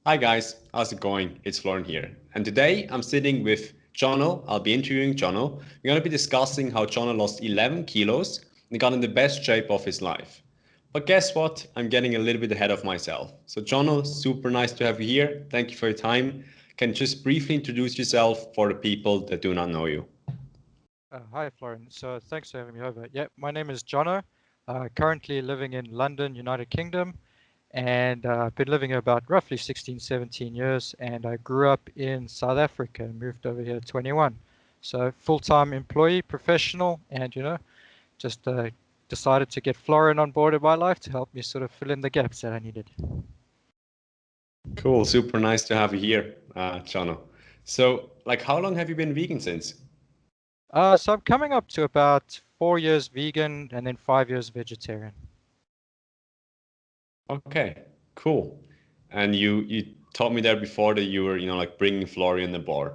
Hi guys, how's it going? It's Florian here. And today I'm sitting with Jono. I'll be interviewing Jono. We're going to be discussing how Jono lost 11 kilos and got in the best shape of his life. But guess what? I'm getting a little bit ahead of myself. So Jono, super nice to have you here. Thank you for your time. Can you just briefly introduce yourself for the people that do not know you? Hi, Florian. So thanks for having me over. Yeah, my name is Jono. Currently living in London, United Kingdom, and I've been living here about roughly 16, 17 years. And I grew up in South Africa and moved over here at 21. So full-time employee, professional, and just decided to get Florian on board in my life to help me sort of fill in the gaps that I needed. Cool, super nice to have you here, Jono. So, like, how long have you been vegan since? So I'm coming up to about 4 years vegan and then 5 years vegetarian. Okay, cool. And you told me there before that you were, like bringing Florian aboard,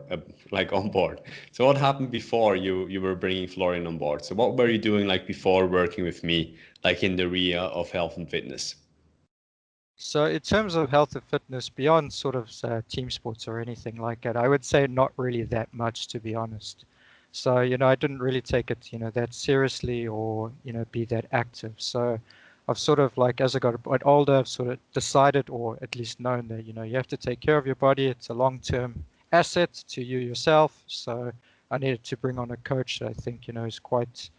like on board. So what happened before you were bringing Florian on board? So what were you doing like before working with me, like in the area of health and fitness? So in terms of health and fitness, beyond sort of team sports or anything like that, I would say not really that much, to be honest. So, I didn't really take it, that seriously or, be that active. So I've sort of like, as I got a bit older, I've sort of decided or at least known that, you have to take care of your body. It's a long-term asset to you yourself. So I needed to bring on a coach that I think, is quite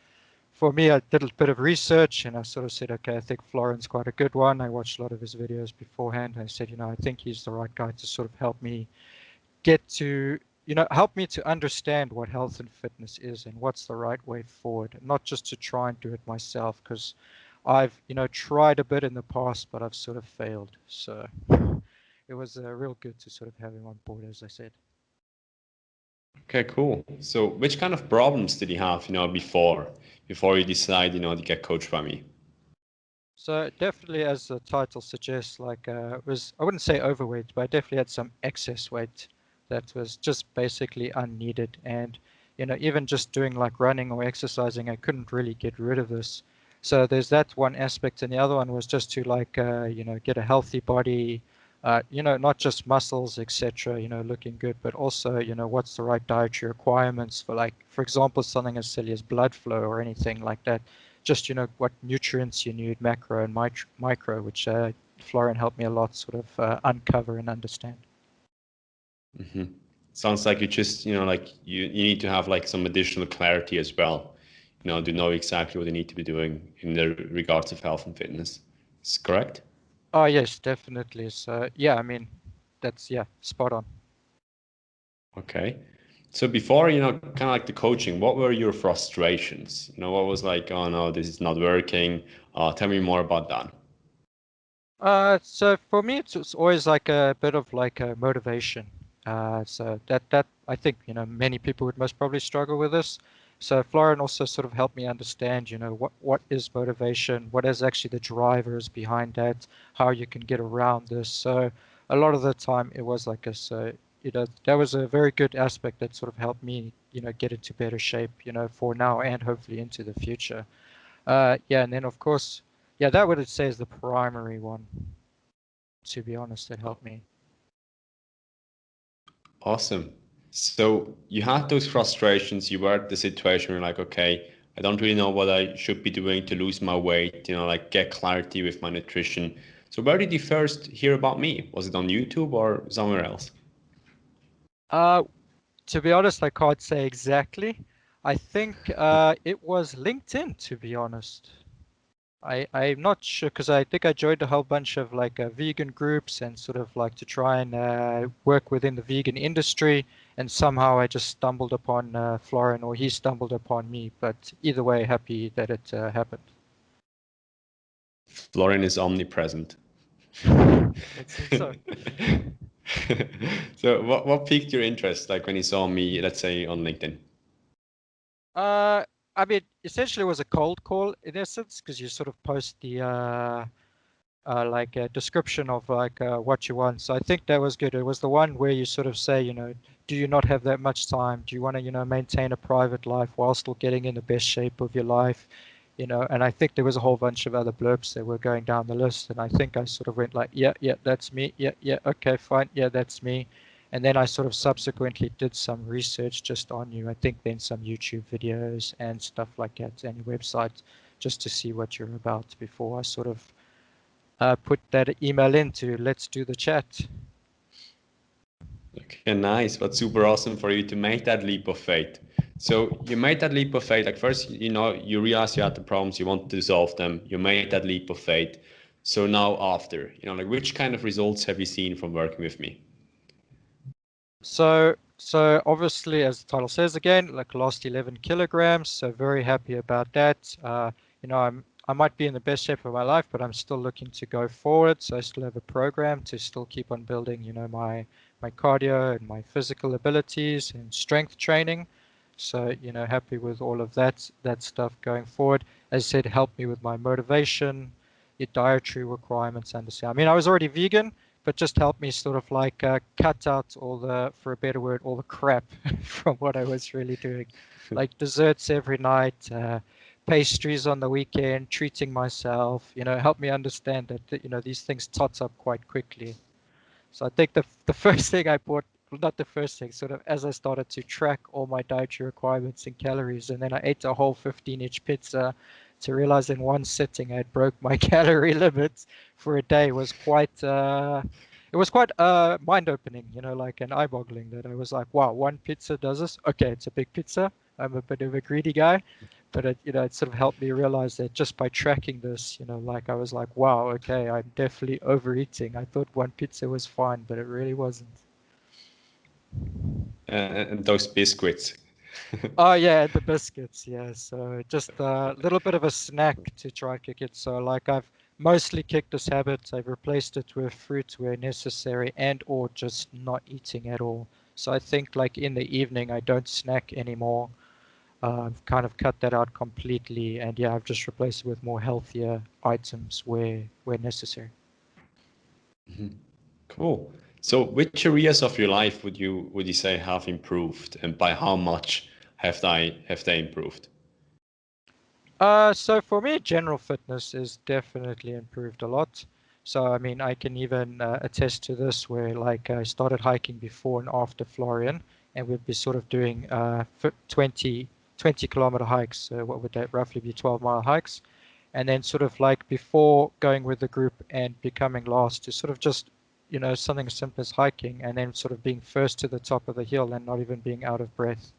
for me, I did a bit of research and I sort of said, okay, I think Florian's quite a good one. I watched a lot of his videos beforehand. And I said, I think he's the right guy to sort of help me get to, help me to understand what health and fitness is and what's the right way forward, not just to try and do it myself, because I've, tried a bit in the past, but I've sort of failed. So it was real good to sort of have him on board, as I said. Okay, cool. So which kind of problems did you have, before you decide, to get coached by me? So definitely, as the title suggests, like was I wouldn't say overweight, but I definitely had some excess weight that was just basically unneeded. And even just doing like running or exercising, I couldn't really get rid of this. So there's that one aspect, and the other one was just to like get a healthy body, not just muscles, etc. Looking good, but also what's the right dietary requirements for like, for example, something as silly as blood flow or anything like that, just what nutrients you need, macro and micro, which Florian helped me a lot sort of uncover and understand. Hmm. Sounds like you just, like you need to have like some additional clarity as well, to know exactly what you need to be doing in the regards of health and fitness. Is correct? Oh yes, definitely. So yeah, I mean, that's yeah, spot on. Okay. So before, kind of like the coaching, what were your frustrations? What was like, oh no, this is not working. Tell me more about that. So for me, it's always like a bit of like a motivation. So that I think many people would most probably struggle with this. So Florian also sort of helped me understand what is motivation, what is actually the drivers behind that, how you can get around this. So a lot of the time it was like a so that was a very good aspect that sort of helped me get into better shape for now and hopefully into the future. Yeah, and then of course, yeah, that would say is the primary one, to be honest, that helped me. Awesome. So you had those frustrations. You were at the situation where you're like, okay, I don't really know what I should be doing to lose my weight, like get clarity with my nutrition. So where did you first hear about me? Was it on YouTube or somewhere else? Uh, to be honest, I can't say exactly. I think it was LinkedIn, to be honest. I'm not sure because I think I joined a whole bunch of like vegan groups and sort of like to try and work within the vegan industry. And somehow I just stumbled upon Florian or he stumbled upon me. But either way, happy that it happened. Florian is omnipresent. It seems so. So what piqued your interest, like when you saw me, let's say on LinkedIn? Uh, I mean, essentially it was a cold call in essence because you sort of post the like a description of like what you want. So I think that was good. It was the one where you sort of say, do you not have that much time? Do you want to, maintain a private life while still getting in the best shape of your life? you know, and I think there was a whole bunch of other blurbs that were going down the list, and I think I sort of went like, yeah, that's me, yeah, okay, fine, yeah, that's me. And then I sort of subsequently did some research just on you. I think then some YouTube videos and stuff like that, and your website, just to see what you're about before I sort of put that email into let's do the chat. Okay, nice. But super awesome for you to make that leap of faith. So you made that leap of faith. Like first, you know, you realized you had the problems, you wanted to solve them. You made that leap of faith. So now after, you know, like which kind of results have you seen from working with me? So obviously, as the title says again, like lost 11 kilograms. So very happy about that. You know, I might be in the best shape of my life, but I'm still looking to go forward. So I still have a program to still keep on building, you know, my cardio and my physical abilities and strength training. So, you know, happy with all of that stuff going forward. As I said, help me with my motivation, your dietary requirements, understand. I mean, I was already vegan, but just helped me sort of like cut out all the, for a better word, all the crap from what I was really doing, like desserts every night, pastries on the weekend, treating myself, you know, helped me understand that, you know, these things tot up quite quickly. So I think the first thing I bought, well, not the first thing, sort of as I started to track all my dietary requirements and calories, and then I ate a whole 15-inch pizza to realize in one sitting I had broke my calorie limit for a day was quite it was quite mind-opening, you know, like an eye-boggling that I was like, wow, one pizza does this? Okay, it's a big pizza. I'm a bit of a greedy guy, but it, you know, it sort of helped me realize that just by tracking this, you know, like I was like, wow, okay, I'm definitely overeating. I thought one pizza was fine, but it really wasn't. And those biscuits. Oh yeah, and the biscuits, yeah. So just a little bit of a snack to try and kick it. So like I've mostly kicked this habit. I've replaced it with fruit where necessary and or just not eating at all. So I think like in the evening I don't snack anymore. I've kind of cut that out completely, and yeah, I've just replaced it with more healthier items where necessary. Mhm. Cool. So which areas of your life would you say have improved, and by how much have they improved? So for me, general fitness is definitely improved a lot. So I mean, I can even attest to this where like I started hiking before and after Florian, and we'd be sort of doing 20 kilometer hikes. So what would that roughly be? 12-mile hikes. And then sort of like before going with the group and becoming last to sort of just, you know, something as simple as hiking and then sort of being first to the top of the hill and not even being out of breath.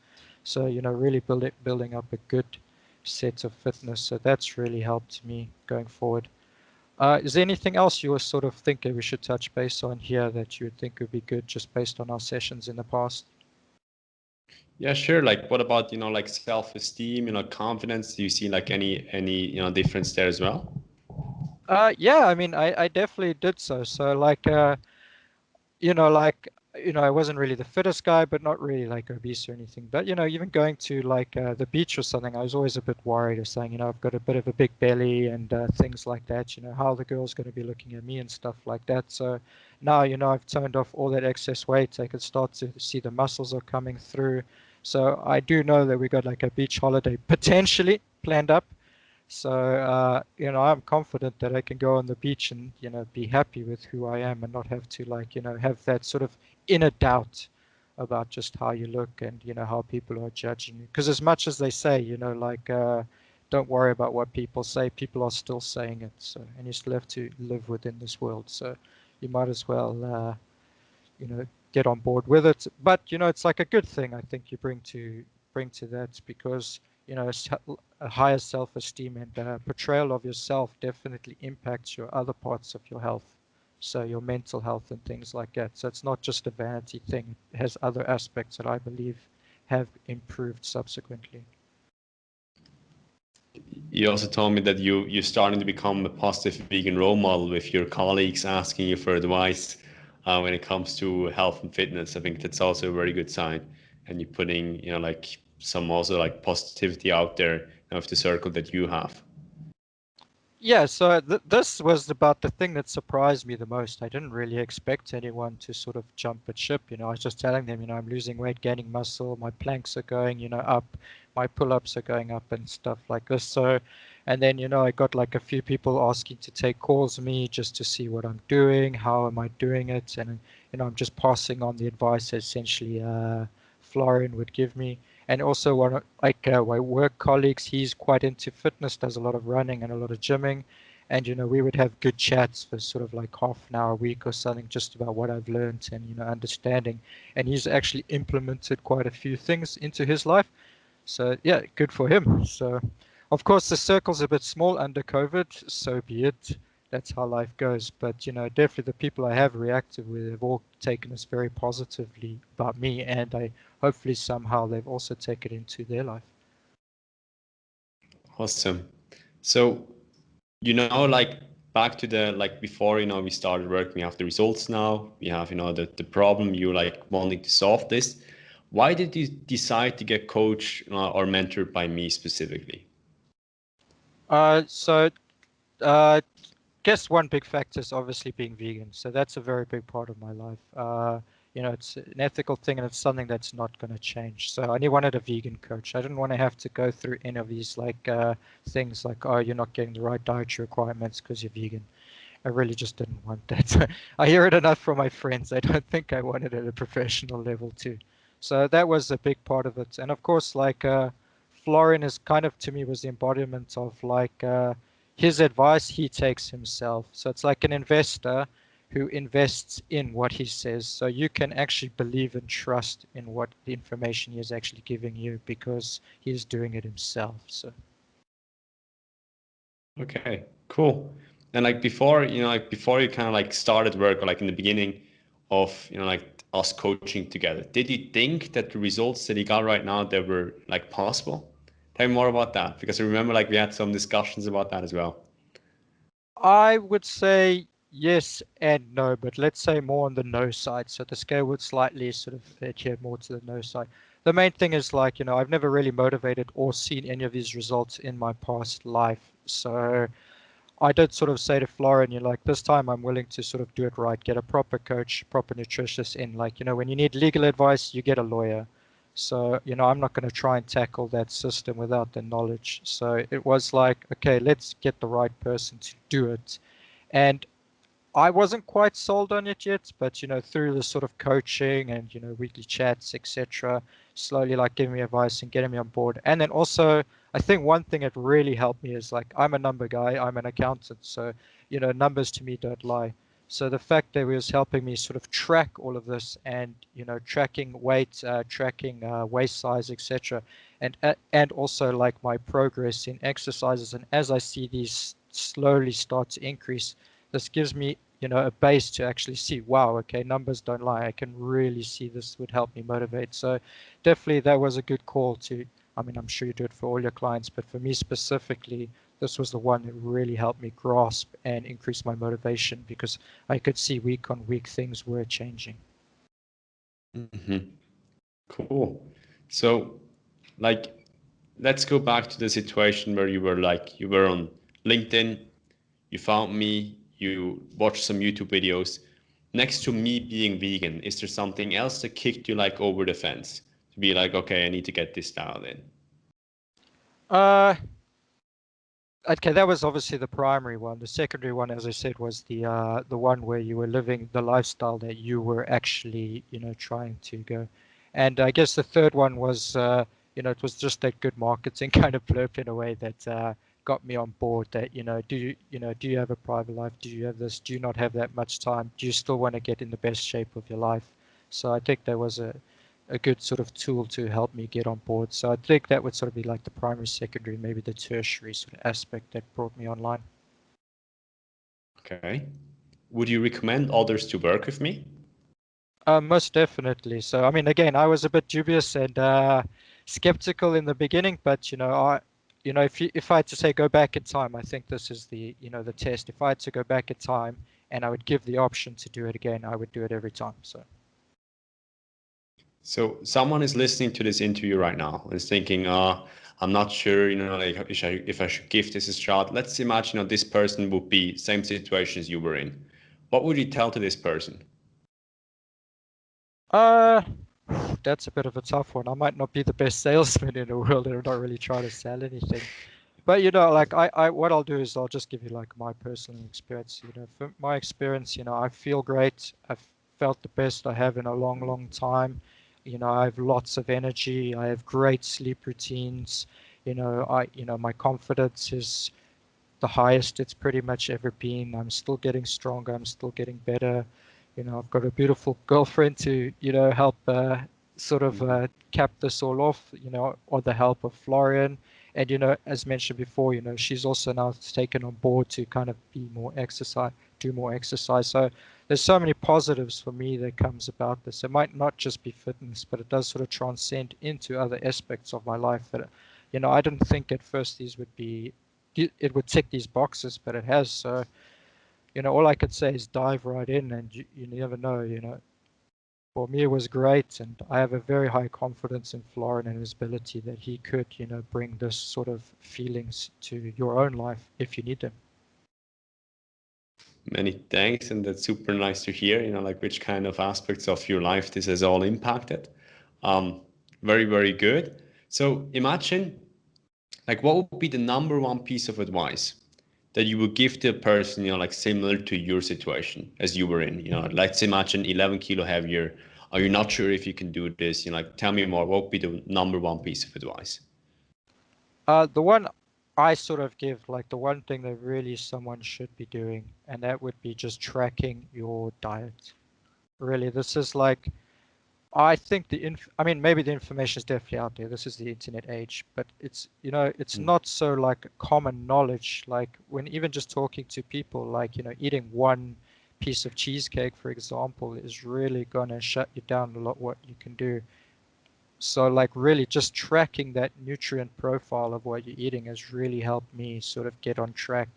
So, you know, really building up a good set of fitness. So that's really helped me going forward. Is there anything else you were sort of thinking we should touch base on here that you would think would be good just based on our sessions in the past? Yeah, sure. Like what about, you know, like self-esteem, you know, confidence? Do you see like any, you know, difference there as well? Yeah, I mean, I definitely did so. So like, you know, like, you know, I wasn't really the fittest guy, but not really like obese or anything. But, you know, even going to like the beach or something, I was always a bit worried of saying, you know, I've got a bit of a big belly and things like that, you know, how the girl's going to be looking at me and stuff like that. So now, you know, I've toned off all that excess weight. I can start to see the muscles are coming through. So I do know that we got like a beach holiday potentially planned up. So, you know, I'm confident that I can go on the beach and, you know, be happy with who I am and not have to like, you know, have that sort of inner doubt about just how you look and, you know, how people are judging you. Because as much as they say, you know, like, don't worry about what people say, people are still saying it. So, and you still have to live within this world. So you might as well, you know, get on board with it. But you know, it's like a good thing I think you bring to that because you know a higher self-esteem and portrayal of yourself definitely impacts your other parts of your health. So your mental health and things like that. So it's not just a vanity thing. It has other aspects that I believe have improved subsequently. You also told me that you're starting to become a positive vegan role model with your colleagues asking you for advice when it comes to health and fitness. I think that's also a very good sign. And you're putting, you know, like some also like positivity out there, you know, of the circle that you have. Yeah, so this was about the thing that surprised me the most. I didn't really expect anyone to sort of jump at ship. You know, I was just telling them, you know, I'm losing weight, gaining muscle, my planks are going, you know, up, my pull-ups are going up and stuff like this. So And then, I got like a few people asking to take calls with me just to see what I'm doing, how am I doing it, and I'm just passing on the advice that essentially Florian would give me. And also one like my work colleagues, he's quite into fitness, does a lot of running and a lot of gymming. And we would have good chats for sort of like half an hour a week or something, just about what I've learned and understanding. And he's actually implemented quite a few things into his life. So yeah, good for him. So of course the circle's a bit small under COVID, so be it. That's how life goes. But definitely the people I have reacted with have all taken this very positively about me, and I hopefully somehow they've also taken it into their life. Awesome. So, like back to the like before, we started working, we have the results now, we have, the problem you like wanting to solve this. Why did you decide to get coached or mentored by me specifically? So guess one big factor is obviously being vegan. So that's a very big part of my life. It's an ethical thing and it's something that's not going to change. So I only wanted a vegan coach. I didn't want to have to go through any of these like things like, oh, you're not getting the right dietary requirements because you're vegan. I really just didn't want that. I hear it enough from my friends. I don't think I want it at a professional level too. So that was a big part of it. And of course, like Florian is kind of to me was the embodiment of like his advice he takes himself. So it's like an investor who invests in what he says. So you can actually believe and trust in what the information he is actually giving you because he is doing it himself. So. Okay, cool. And like before, before you kind of like started work or like in the beginning of, like us coaching together, did you think that the results that you got right now, they were like possible? Tell me more about that, because I remember like we had some discussions about that as well. I would say yes and no, but let's say more on the no side. So the scale would slightly sort of adhere more to the no side. The main thing is like, I've never really motivated or seen any of these results in my past life. So I did sort of say to Florian, like this time I'm willing to sort of do it right, get a proper coach, proper nutritionist in. Like, when you need legal advice, you get a lawyer. So, I'm not going to try and tackle that system without the knowledge. So it was like, okay, let's get the right person to do it. And I wasn't quite sold on it yet, but through the sort of coaching and weekly chats, etc., slowly like giving me advice and getting me on board. And then also, I think one thing that really helped me is like I'm a number guy, I'm an accountant, so numbers to me don't lie. So the fact that he was helping me sort of track all of this and tracking weight, tracking waist size, etc., and also like my progress in exercises, and as I see these slowly start to increase, this gives me a base to actually see, wow, okay, numbers don't lie. I can really see this would help me motivate. So definitely that was a good call to, I mean, I'm sure you do it for all your clients, but for me specifically, this was the one that really helped me grasp and increase my motivation because I could see week on week things were changing. Mm-hmm. Cool. So like, let's go back to the situation where you were on LinkedIn, you found me, you watched some YouTube videos. Next to me being vegan, is there something else that kicked you like over the fence to be like, okay, I need to get this dialed in? Uh, okay, that was obviously the primary one. The secondary one, as I said, was the one where you were living the lifestyle that you were actually, trying to go. And I guess the third one was, it was just that good marketing kind of blurb in a way that got me on board. That do you have a private life? Do you have this? Do you not have that much time? Do you still want to get in the best shape of your life? So I think that was a good sort of tool to help me get on board. So I think that would sort of be like the primary, secondary, maybe the tertiary sort of aspect that brought me online. Okay. Would you recommend others to work with me? Most definitely. So I mean, again, I was a bit dubious and skeptical in the beginning, but if I had to say go back in time, I think this is the test. If I had to go back in time and I would give the option to do it again, I would do it every time. So someone is listening to this interview right now and is thinking, I'm not sure, like if I should give this a shot. Let's imagine, this person would be same situation as you were in. What would you tell to this person? Uh, that's a bit of a tough one. I might not be the best salesman in the world and I'm not really trying to sell anything. But like what I'll do is I'll just give you like my personal experience. From my experience, I feel great. I've felt the best I have in a long, long time. I have lots of energy. I have great sleep routines. My confidence is the highest it's pretty much ever been. I'm still getting stronger. I'm still getting better. I've got a beautiful girlfriend to, help sort of cap this all off, or the help of Florian. And, as mentioned before, she's also now taken on board to kind of be more exercise, do more exercise. So there's so many positives for me that comes about this. It might not just be fitness, but it does sort of transcend into other aspects of my life that, I didn't think at first it would tick these boxes, but it has. So, all I could say is dive right in, and you never know. For me, it was great, and I have a very high confidence in Florian and his ability that he could, bring this sort of feelings to your own life if you need them. Many thanks, and that's super nice to hear, like which kind of aspects of your life this has all impacted. Very, very good. So imagine, like, what would be the number one piece of advice that you would give to a person, like similar to your situation as you were in? Let's imagine 11 kilo heavier. Are you not sure if you can do this? Like, tell me more. What would be the number one piece of advice? The one I sort of give, like the one thing that really someone should be doing, and that would be just tracking your diet. Really, this is like, I think I mean, maybe the information is definitely out there. This is the internet age, but it's not so like common knowledge. Like when even just talking to people, like, eating one piece of cheesecake, for example, is really gonna shut you down a lot what you can do. So like really just tracking that nutrient profile of what you're eating has really helped me sort of get on track.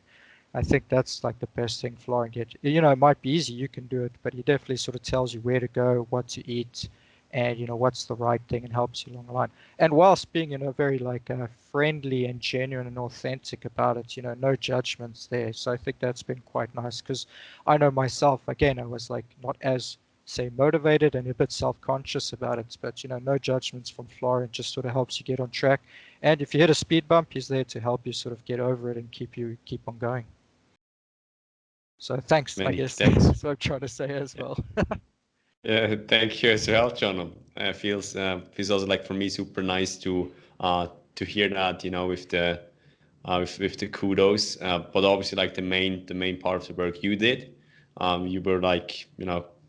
I think that's like the best thing Florian get. It might be easy, you can do it, but he definitely sort of tells you where to go, what to eat, and what's the right thing, and helps you along the line. And whilst being very like friendly and genuine and authentic about it, no judgments there. So I think that's been quite nice, because I know myself, again, I was like not as say motivated and a bit self-conscious about it, but no judgments from Florian, just sort of helps you get on track. And if you hit a speed bump, he's there to help you sort of get over it and keep on going. So thanks, I Many guess. thanks. That's what I'm trying to say as well. Yeah, thank you as well, Jono. Feels also like for me super nice to hear that, with the kudos. But obviously, like the main part of the work you did, you were like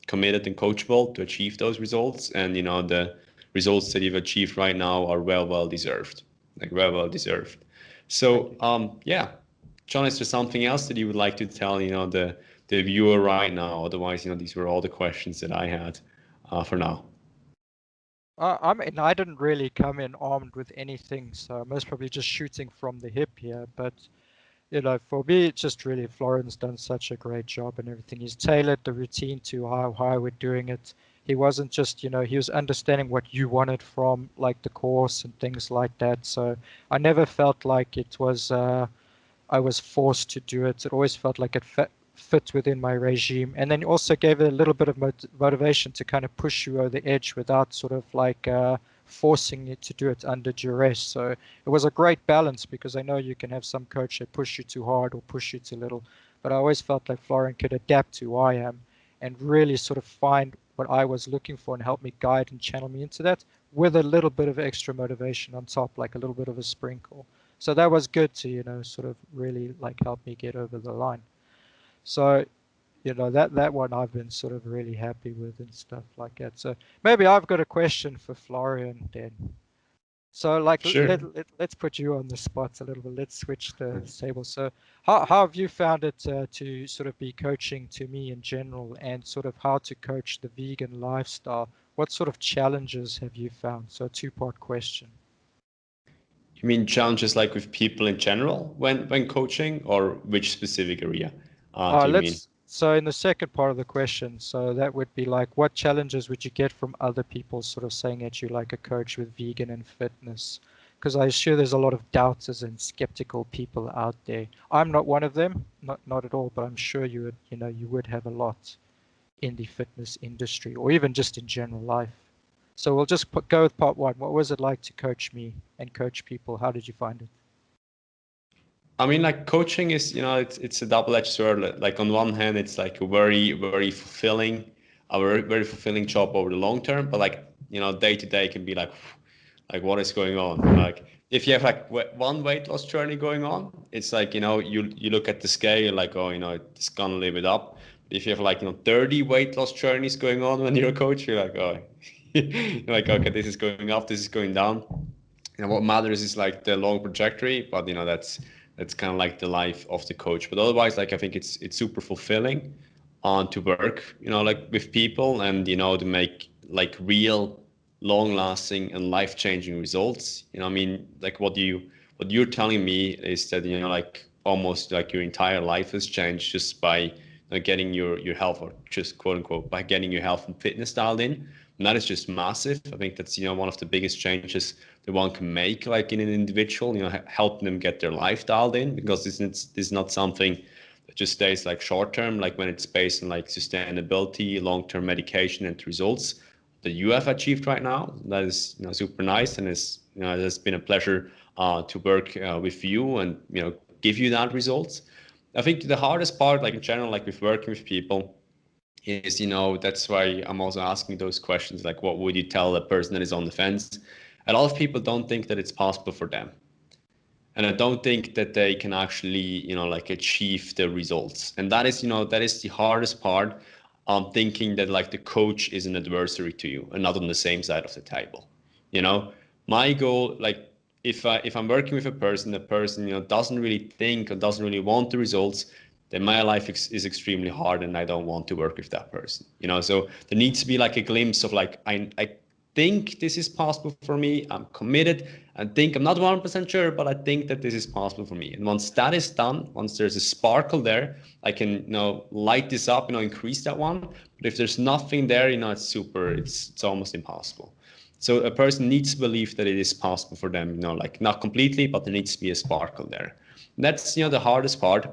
committed and coachable to achieve those results, and the results that you've achieved right now are well deserved, like well deserved. So yeah, John, is there something else that you would like to tell the viewer right now? Otherwise, these were all the questions that I had for now. I mean, I didn't really come in armed with anything, so I'm most probably just shooting from the hip here. But for me, it's just really Florian's done such a great job and everything. He's tailored the routine to how we're doing it. He wasn't just, he was understanding what you wanted from like the course and things like that. So I never felt like it was I was forced to do it. It always felt like it fit within my regime. And then also gave it a little bit of motivation to kind of push you over the edge without sort of like forcing you to do it under duress. So it was a great balance, because I know you can have some coach that push you too hard or push you too little. But I always felt like Florian could adapt to who I am and really sort of find what I was looking for and help me guide and channel me into that with a little bit of extra motivation on top, like a little bit of a sprinkle. So that was good to, sort of really like help me get over the line. So, that one I've been sort of really happy with and stuff like that. So maybe I've got a question for Florian then. So like Sure. let's put you on the spot a little bit. Let's switch the table. So how have you found it to sort of be coaching to me in general, and sort of how to coach the vegan lifestyle? What sort of challenges have you found? So a two-part question. You mean challenges like with people in general when coaching, or which specific area do you mean? So in the second part of the question, so that would be like, what challenges would you get from other people sort of saying at you like a coach with vegan and fitness? Because I assure there's a lot of doubters and skeptical people out there. I'm not one of them, not at all, but I'm sure you would have a lot in the fitness industry, or even just in general life. So we'll just go with part one. What was it like to coach me and coach people? How did you find it? I mean, like coaching is, it's a double-edged sword. Like on one hand, it's like a very, very fulfilling, a very, very fulfilling job over the long term. But like, day to day can be like what is going on? Like if you have like one weight loss journey going on, it's like, you look at the scale, you're like, oh, it's gonna live it up. But if you have like, 30 weight loss journeys going on when you're a coach, you're like, oh, you're like, okay, this is going up, this is going down. What matters is like the long trajectory, but that's kind of like the life of the coach. But otherwise, like I think it's super fulfilling on to work, like with people and to make like real, long lasting and life changing results. I mean, like what you're telling me is that like almost like your entire life has changed just by getting your health, or just quote unquote by getting your health and fitness dialed in. And that is just massive. I think that's one of the biggest changes that one can make, like in an individual, helping them get their life dialed in, because this is not something that just stays like short term, like when it's based on like sustainability, long term medication and results that you have achieved right now. That is super nice, and it's been a pleasure to work with you and give you that results. I think the hardest part, like in general, like with working with people, is that's why I'm also asking those questions, like what would you tell a person that is on the fence? A lot of people don't think that it's possible for them, and I don't think that they can actually like achieve the results. And that is the hardest part. Thinking that like the coach is an adversary to you and not on the same side of the table. you know my goal, like if I'm working with a person, the person doesn't really think or doesn't really want the results, then my life is extremely hard, and I don't want to work with that person. So there needs to be like a glimpse of like, I think this is possible for me. I'm committed. I think I'm not 100% sure, but I think that this is possible for me. And once that is done, once there's a sparkle there, I can light this up, increase that one. But if there's nothing there, it's almost impossible. So a person needs to believe that it is possible for them, like not completely, but there needs to be a sparkle there. And that's the hardest part.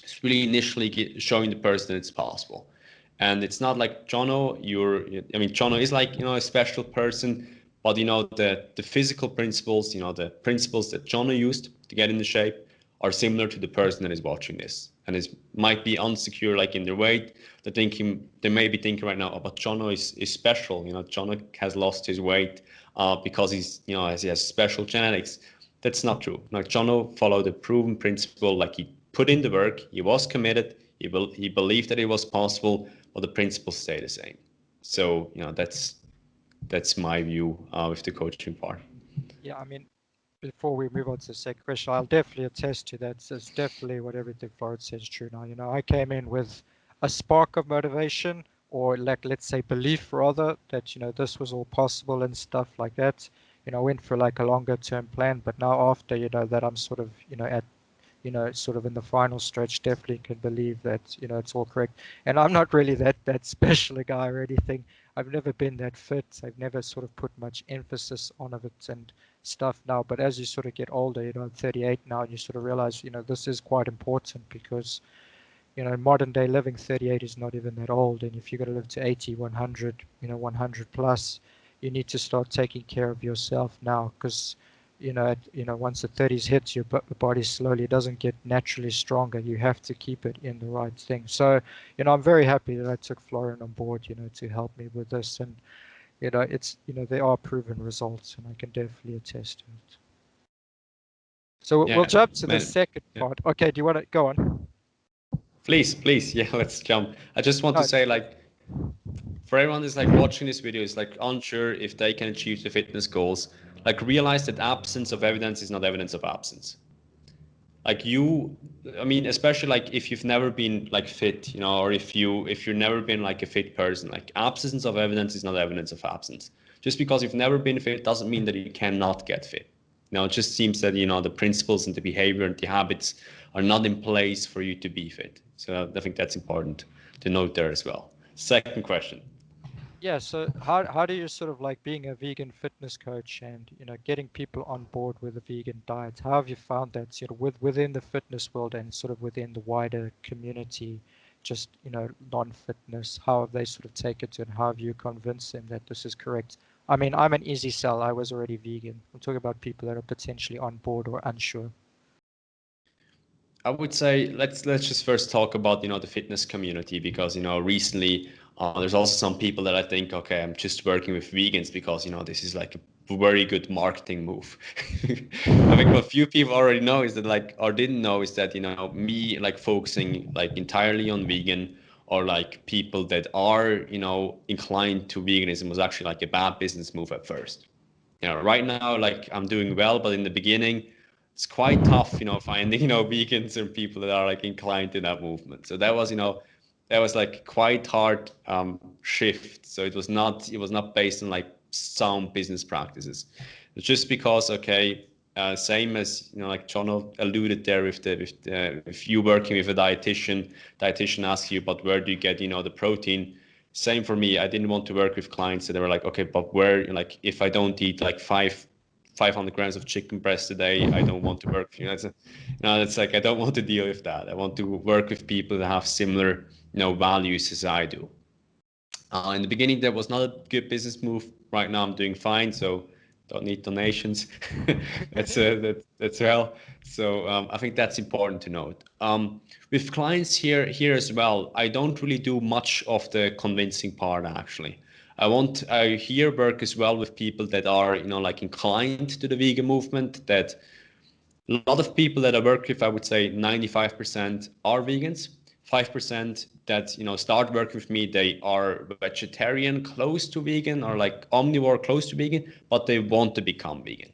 It's really initially showing the person that it's possible. And it's not like Jono, Jono is like, a special person, but the physical principles, the principles that Jono used to get into shape are similar to the person that is watching this and might be unsecure, like in their weight. They may be thinking right now, oh, but Jono is special. Jono has lost his weight because he has special genetics. That's not true. Like Jono followed a proven principle, like he put in the work, he was committed, he believed that it was possible, but the principles stay the same. So that's my view with the coaching part. Yeah, I mean, before we move on to the second question, I'll definitely attest to that. It's definitely what everything Florian says is true now. I came in with a spark of motivation, or like, let's say belief rather, that, this was all possible and stuff like that. I went for like a longer term plan, but now after, that I'm sort of, at sort of in the final stretch, definitely can believe that, it's all correct. And I'm not really that special a guy or anything. I've never been that fit. I've never sort of put much emphasis on it and stuff now. But as you sort of get older, I'm 38 now, and you sort of realize, this is quite important because, in modern day living, 38 is not even that old. And if you're going to live to 80, 100, 100 plus, you need to start taking care of yourself now, because once the 30s hits, your body slowly doesn't get naturally stronger. You have to keep it in the right thing. So, I'm very happy that I took Florian on board, to help me with this. And, it's, there are proven results, and I can definitely attest to it. So Yeah, we'll jump to the man. second part. Okay, do you want to go on? Please, yeah, let's jump. I just want to No, say, like, for everyone that's like watching this video is like unsure if they can achieve the fitness goals, like realize that absence of evidence is not evidence of absence. Like especially like if you've never been like fit, or if you've never been like a fit person, like absence of evidence is not evidence of absence. Just because you've never been fit doesn't mean that you cannot get fit. It just seems that the principles and the behavior and the habits are not in place for you to be fit. So I think that's important to note there as well. Second question. yeah, so how do you sort of, like, being a vegan fitness coach and getting people on board with a vegan diet? How have you found that sort of within the fitness world and sort of within the wider community, just non-fitness? How have they sort of taken to it, and how have you convinced them that this is correct? I mean, I'm an easy sell. I was already vegan. I'm talking about people that are potentially on board or unsure. I would say let's just first talk about the fitness community, because recently there's also some people that I think, okay, I'm just working with vegans because this is like a very good marketing move. I think what few people already know is that, like, or didn't know, is that me like focusing like entirely on vegan, or like people that are inclined to veganism, was actually like a bad business move at first. Right now, like, I'm doing well, but in the beginning, it's quite tough, finding, vegans and people that are like inclined to that movement. So that was like quite hard shift. So it was not based on like sound business practices. It's just because, okay, same as like Jono alluded there with if you working with a dietitian asks you, but where do you get the protein? Same for me. I didn't want to work with clients that they were like, okay, but where, like, if I don't eat like 500 grams of chicken breast a day, I don't want to work. It's like, I don't want to deal with that. I want to work with people that have similar, values as I do. In the beginning, that was not a good business move. Right now, I'm doing fine, so don't need donations. That's well. So I think that's important to note. With clients here as well, I don't really do much of the convincing part, actually. I here work as well with people that are like inclined to the vegan movement. That a lot of people that I work with, I would say 95% are vegans. 5% that start working with me, they are vegetarian close to vegan, or like omnivore close to vegan, but they want to become vegan.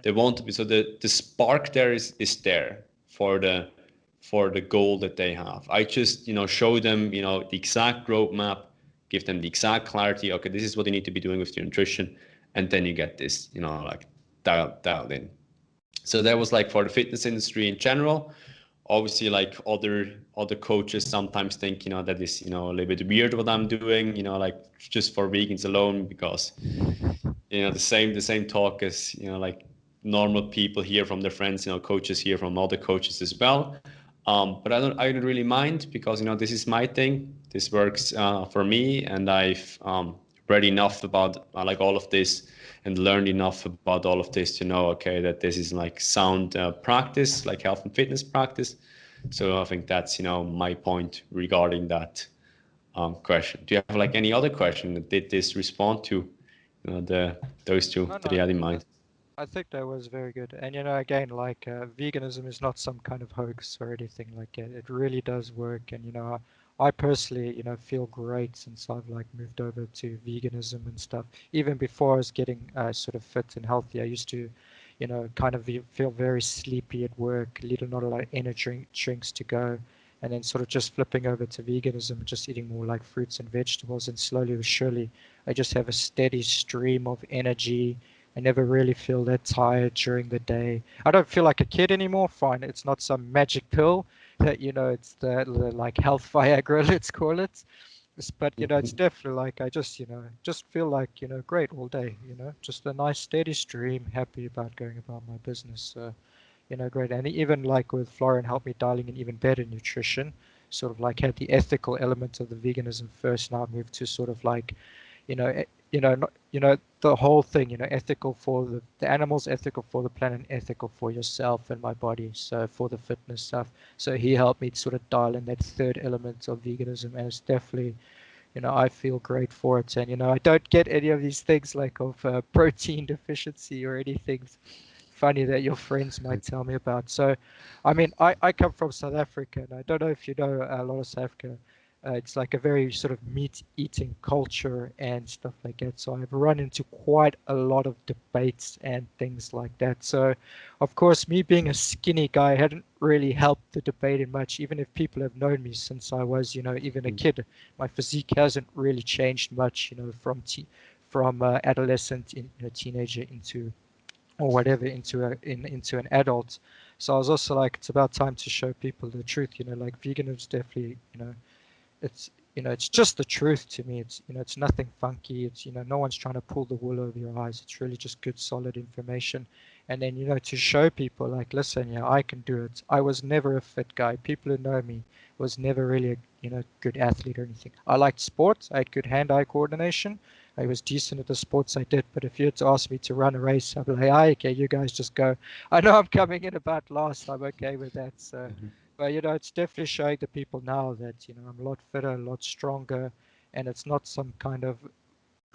They want to be, so the spark there is there for the goal that they have. I just show them the exact roadmap, give them the exact clarity. Okay, this is what you need to be doing with your nutrition, and then you get this like dialed in. So that was like for the fitness industry in general. Obviously, like other coaches sometimes think that is a little bit weird what I'm doing, like just for vegans alone, because the same talk as like normal people hear from their friends, coaches hear from other coaches as well. But I don't really mind, because this is my thing. This works for me, and I've read enough about like all of this, and learned enough about all of this to know, okay, that this is like sound practice, like health and fitness practice. So I think that's my point regarding that question. Do you have like any other question that did this respond to those two No, that you no, had in I, mind? I think that was very good. And again, like veganism is not some kind of hoax or anything like that. It really does work. And I personally, feel great since I've like moved over to veganism and stuff. Even before I was getting sort of fit and healthy, I used to, kind of feel very sleepy at work, not a lot of energy drinks to go. And then sort of just flipping over to veganism, just eating more like fruits and vegetables, and slowly but surely, I just have a steady stream of energy. I never really feel that tired during the day. I don't feel like a kid anymore. Fine, it's not some magic pill that it's the like health Viagra, let's call it. But it's definitely like I just feel like great all day. Just a nice steady stream. Happy about going about my business. Great. And even like with Florian helped me dialing in even better nutrition. Sort of like had the ethical element of the veganism first. Now I've moved to sort of like not, the whole thing, ethical for the animals, ethical for the planet, ethical for yourself and my body. So for the fitness stuff. So he helped me sort of dial in that third element of veganism, and it's definitely, I feel great for it. And I don't get any of these things like of protein deficiency or anything funny that your friends might tell me about. So, I mean, I come from South Africa, and I don't know if you know a lot of South Africa. It's like a very sort of meat eating culture and stuff like that. So I've run into quite a lot of debates and things like that. So, of course, me being a skinny guy hadn't really helped the debate in much, even if people have known me since I was, even a kid. My physique hasn't really changed much, from adolescent, teenager into or whatever into an adult. So I was also like, it's about time to show people the truth. Like veganism is definitely, it's it's just the truth to me. It's nothing funky. It's no one's trying to pull the wool over your eyes. It's really just good, solid information. And then to show people like, listen, yeah, I can do it. I was never a fit guy. People who know me was never really a good athlete or anything. I liked sports. I had good hand-eye coordination, I was decent at the sports I did. But if you had to ask me to run a race, I'd be like, "Ah, okay, you guys just go. I know I'm coming in about last. I'm okay with that." So, but it's definitely showing the people now that I'm a lot fitter, a lot stronger, and it's not some kind of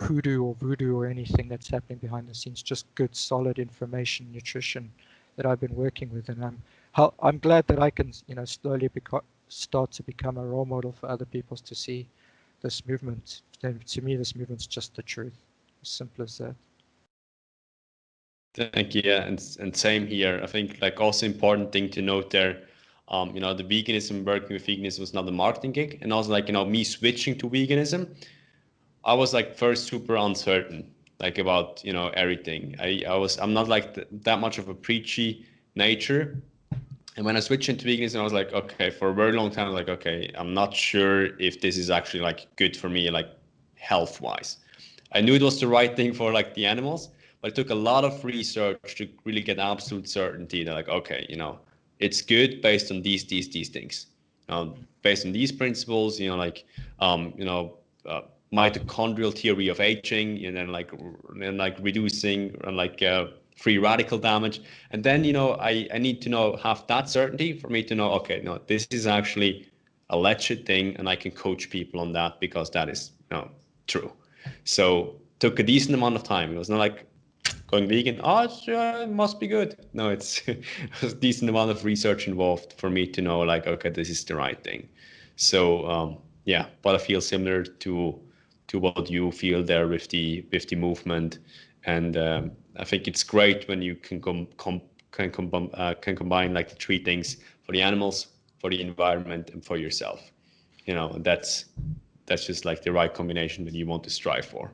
hoodoo or voodoo or anything that's happening behind the scenes. Just good, solid information, nutrition that I've been working with, and I'm glad that I can slowly start to become a role model for other people to see this movement. And to me, this movement's just the truth. As simple as that. Thank you. Yeah, and same here. I think like also important thing to note there, the veganism, working with veganism was not a marketing gig, and also like me switching to veganism, I was like first super uncertain like about everything. I'm not like that much of a preachy nature, and when I switched into veganism, I was like, okay, for a very long time, I was like, okay, I'm not sure if this is actually like good for me, like health wise. I knew it was the right thing for like the animals, but it took a lot of research to really get absolute certainty that like, okay, it's good based on these things. Based on these principles, mitochondrial theory of aging, and then like reducing and free radical damage. And then I need to have that certainty for me to know, okay, no, this is actually a legit thing, and I can coach people on that because that is true. So took a decent amount of time. It was not like going vegan. Oh, it must be good. No, it's a decent amount of research involved for me to know like, okay, this is the right thing. So yeah, but I feel similar to what you feel there with the movement, and I think it's great when you can combine like the three things for the animals, for the environment, and for yourself. That's just like the right combination that you want to strive for.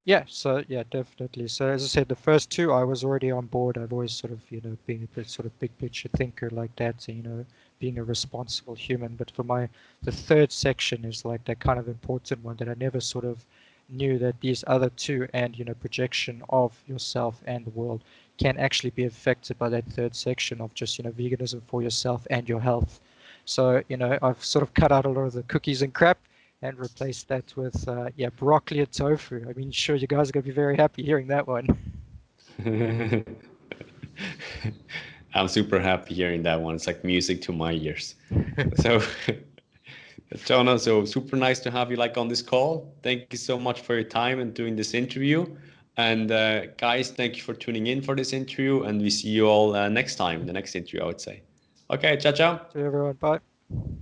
Yeah, so yeah, definitely. So as I said, the first two I was already on board. I've always sort of, being a bit sort of big picture thinker like that, being a responsible human. But for the third section is like that kind of important one that I never sort of knew that these other two and, projection of yourself and the world can actually be affected by that third section of just, veganism for yourself and your health. So, I've sort of cut out a lot of the cookies and crap and replace that with broccoli and tofu. I mean, sure, you guys are going to be very happy hearing that one. I'm super happy hearing that one. It's like music to my ears. So, Jono, so super nice to have you like on this call. Thank you so much for your time and doing this interview. And guys, thank you for tuning in for this interview. And we see you all next time in the next interview, I would say. Okay, ciao, ciao. To everyone, bye.